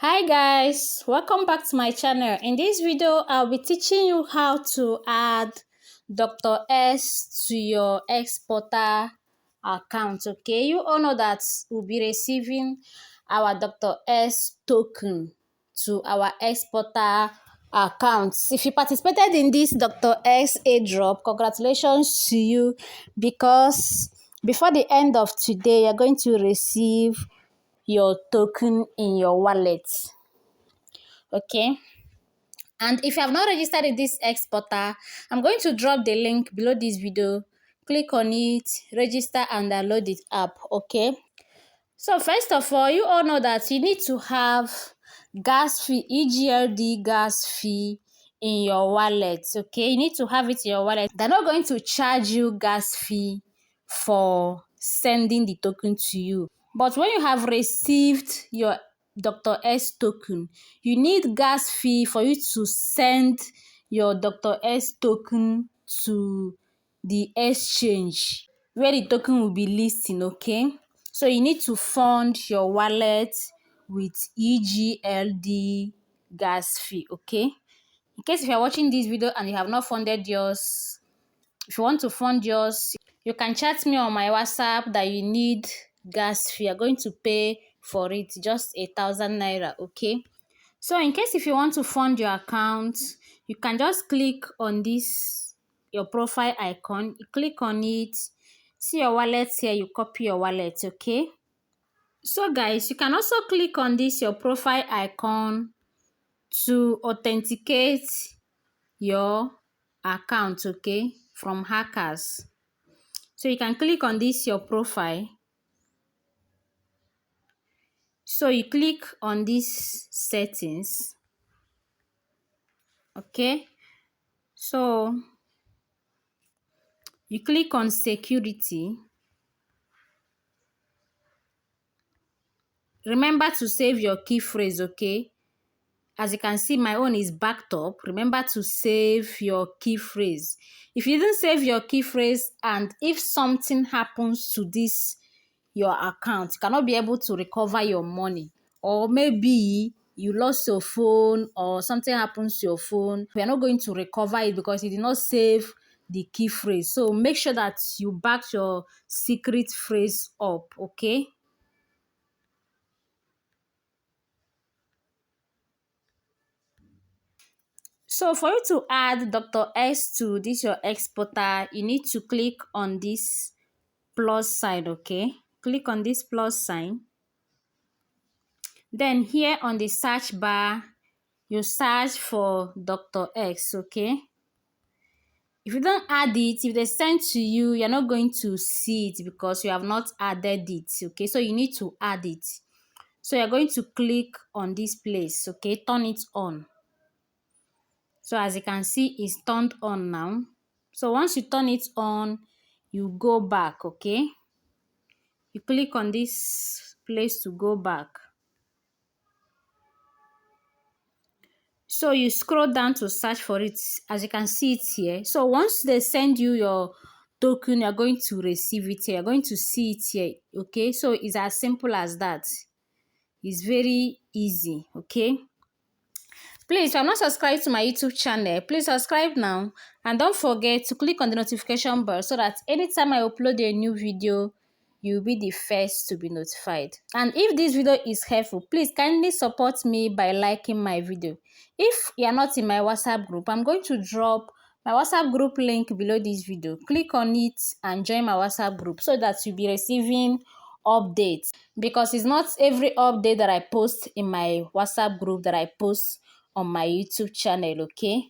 Hi guys, welcome back to my channel. In this video I'll be teaching you how to add DoctorX to your xPORTAL account. Okay, you all know that we'll be receiving our DoctorX token to our xPORTAL accounts. If you participated in this DoctorX airdrop, congratulations to you, because before the end of today you're going to receive your token in your wallet. Okay, and if you have not registered in this xPORTAL, I'm going to drop the link below this video. Click on it, register and download the app. Okay, so first of all, you all know that you need to have gas fee, EGLD gas fee in your wallet. Okay, you need to have it in your wallet. They're not going to charge you gas fee for sending the token to you. But when you have received your DoctorX token, you need gas fee for you to send your DoctorX token to the exchange where the token will be listing. Okay, so you need to fund your wallet with EGLD gas fee. Okay, in case if you're watching this video and you have not funded yours, if you want to fund yours, you can chat me on my WhatsApp that you need gas fee. You're going to pay for it, just 1,000 naira. Okay, so in case if you want to fund your account, you can just click on this your profile icon. You click on it, see your wallet here, you copy your wallet. Okay, so guys, you can also click on this your profile icon to authenticate your account, okay, from hackers. So you can click on this your profile. So you click on these settings. Okay, so you click on security. Remember to save your key phrase. Okay, as you can see, my own is backed up. Remember to save your key phrase. If you didn't save your key phrase and if something happens to this your account, you cannot be able to recover your money, or maybe you lost your phone or something happens to your phone, we are not going to recover it because you did not save the key phrase. So make sure that you back your secret phrase up. Okay, so for you to add DoctorX to this your xPORTAL, you need to click on this plus sign. Okay, click on this plus sign. Then here on the search bar, you search for DoctorX. Okay, if you don't add it, if they send to you, you're not going to see it because you have not added it. Okay, so you need to add it. So you're going to click on this place. Okay, turn it on. So as you can see, it's turned on now. So once you turn it on, you go back. Okay, you click on this place to go back. So you scroll down to search for it. As you can see it here. So once they send you your token, you're going to receive it here. You're going to see it here. Okay, so it's as simple as that. It's very easy. Okay, please, if you're not subscribed to my YouTube channel, please subscribe now, and don't forget to click on the notification bell so that anytime I upload a new video, you'll be the first to be notified. And if this video is helpful, please kindly support me by liking my video. If you're not in my WhatsApp group, I'm going to drop my WhatsApp group link below this video. Click on it and join my WhatsApp group so that you'll be receiving updates, because it's not every update that I post in my WhatsApp group that I post on my YouTube channel. Okay,